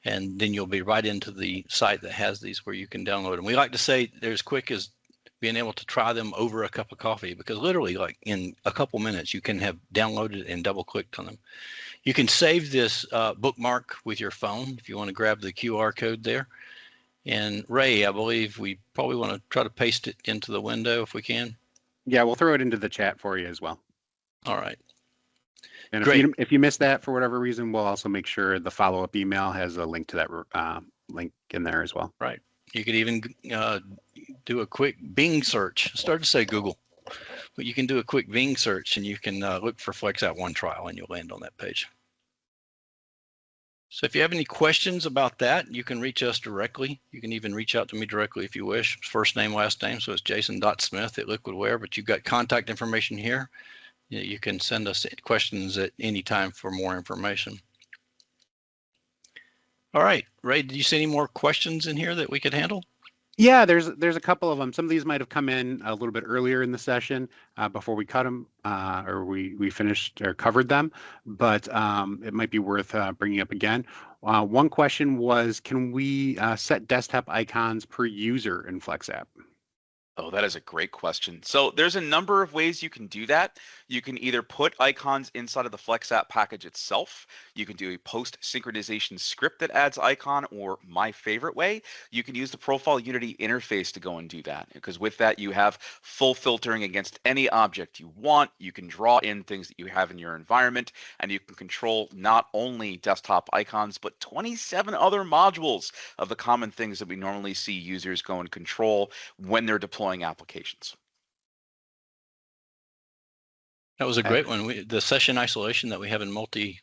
and then you'll be right into the site that has these where you can download them. We like to say they're as quick as being able to try them over a cup of coffee, because literally in a couple minutes you can have downloaded and double clicked on them. You can save this bookmark with your phone if you want to grab the QR code there. And Ray, I believe we probably want to try to paste it into the window if we can. Yeah, we'll throw it into the chat for you as well. All right. And if you missed that for whatever reason, we'll also make sure the follow-up email has a link to that link in there as well. Right. You could even do a quick Bing search. Start to say Google, but you can do a quick Bing search and you can look for FlexApp One trial and you'll land on that page. So if you have any questions about that, you can reach us directly. You can even reach out to me directly if you wish. First name, last name. So it's jason.smith at Liquidware, but you've got contact information here. You can send us questions at any time for more information. All right, Ray, did you see any more questions in here that we could handle? Yeah, there's a couple of them. Some of these might have come in a little bit earlier in the session before we cut them or we finished or covered them, but it might be worth bringing up again. One question was, can we set desktop icons per user in FlexApp? Oh, that is a great question. So there's a number of ways you can do that. You can either put icons inside of the FlexApp package itself. You can do a post synchronization script that adds icon, or my favorite way, you can use the Profile Unity interface to go and do that. Because with that, you have full filtering against any object you want. You can draw in things that you have in your environment, and you can control not only desktop icons, but 27 other modules of the common things that we normally see users go and control when they're deploying applications. That was a great one. The session isolation that we have in multi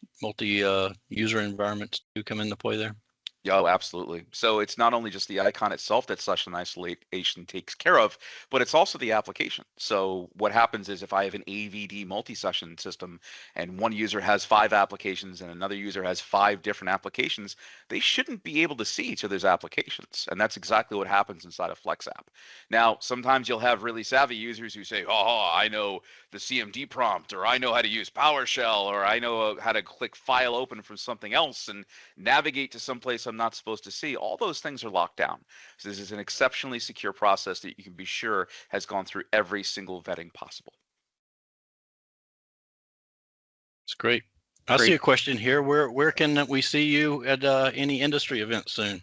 user environments do come into play there. Oh, absolutely. So it's not only just the icon itself that session isolation takes care of, but it's also the application. So what happens is if I have an AVD multi-session system and one user has 5 applications and another user has 5 different applications, they shouldn't be able to see each other's applications. And that's exactly what happens inside of FlexApp. Now, sometimes you'll have really savvy users who say, oh, I know the CMD prompt, or I know how to use PowerShell, or I know how to click file open from something else and navigate to someplace I'm not supposed to see. All those things are locked down. So this is an exceptionally secure process that you can be sure has gone through every single vetting possible. It's great. I see a question here. Where can we see you at any industry event soon?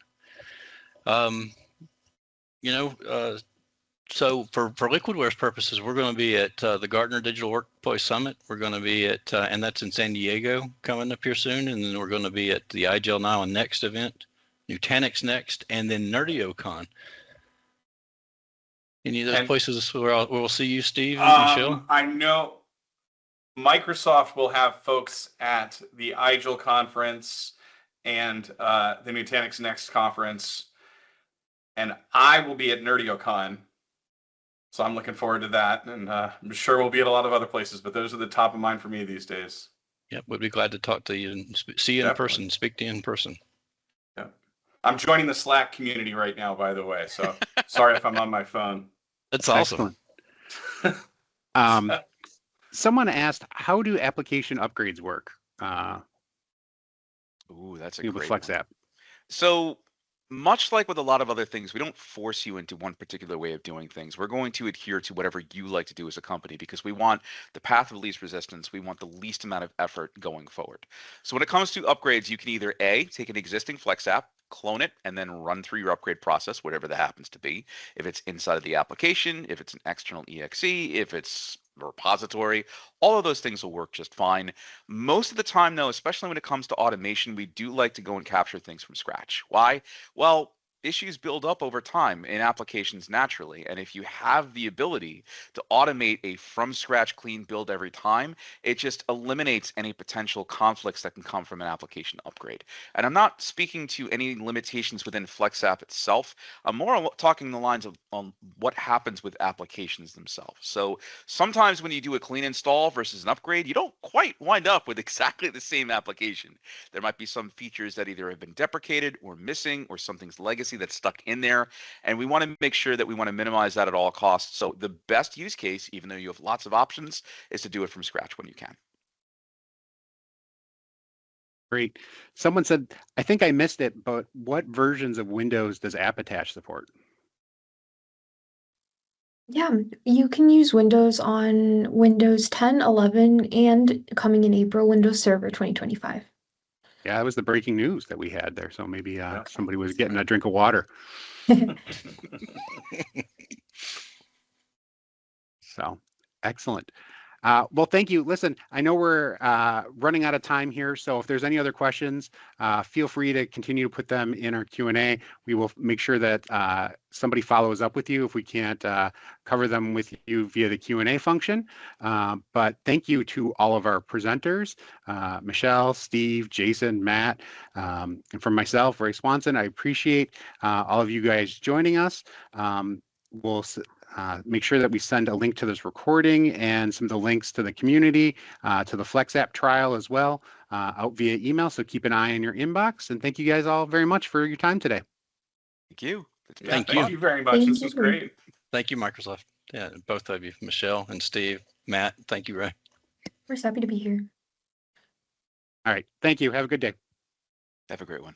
So for Liquidware's purposes, we're going to be at the Gartner Digital Workplace Summit. We're going to be at, and that's in San Diego coming up here soon. And then we're going to be at the iGel Now and Next event, Nutanix Next, and then NerdioCon. Any of those places where we'll see you, Steve and Michelle? I know Microsoft will have folks at the iGel conference and the Nutanix Next conference, and I will be at NerdioCon. So I'm looking forward to that, and I'm sure we'll be at a lot of other places, but those are the top of mind for me these days. Yep, we'd be glad to talk to you and see you in person, speak to you in person. Yeah, I'm joining the Slack community right now, by the way, so sorry if I'm on my phone. That's awesome. Someone asked, how do application upgrades work? Ooh, that's a great with FlexApp. one. So much like with a lot of other things, we don't force you into one particular way of doing things. We're going to adhere to whatever you like to do as a company because we want the path of least resistance. We want the least amount of effort going forward. So when it comes to upgrades, you can either A, take an existing FlexApp, clone it, and then run through your upgrade process, whatever that happens to be. If it's inside of the application, if it's an external EXE, if it's a repository, all of those things will work just fine. Most of the time, though, especially when it comes to automation, we do like to go and capture things from scratch. Why? Well, issues build up over time in applications naturally. And if you have the ability to automate a from scratch clean build every time, it just eliminates any potential conflicts that can come from an application upgrade. And I'm not speaking to any limitations within FlexApp itself. I'm more talking the lines of what happens with applications themselves. So sometimes when you do a clean install versus an upgrade, you don't quite wind up with exactly the same application. There might be some features that either have been deprecated or missing, or something's legacy that's stuck in there, and we want to make sure that we want to minimize that at all costs. So the best use case, even though you have lots of options, is to do it from scratch when you can. Great. Someone said, I think I missed it, but what versions of Windows does AppAttach support? Yeah, you can use Windows on Windows 10, 11, and coming in April, Windows Server 2025. Yeah, that was the breaking news that we had there. So maybe somebody was getting a drink of water. So excellent. Well, thank you. Listen, I know we're running out of time here, so if there's any other questions, feel free to continue to put them in our Q&A. We will make sure that somebody follows up with you if we can't cover them with you via the Q&A function. But thank you to all of our presenters, Michelle, Steve, Jason, Matt, and from myself, Ray Swanson. I appreciate all of you guys joining us. We'll make sure that we send a link to this recording and some of the links to the community, to the FlexApp trial as well, out via email. So keep an eye on your inbox. And thank you guys all very much for your time today. Thank you. Thank you very much. This was great. Thank you, Microsoft. Yeah, both of you, Michelle and Steve, Matt. Thank you, Ray. We're happy to be here. All right. Thank you. Have a good day. Have a great one.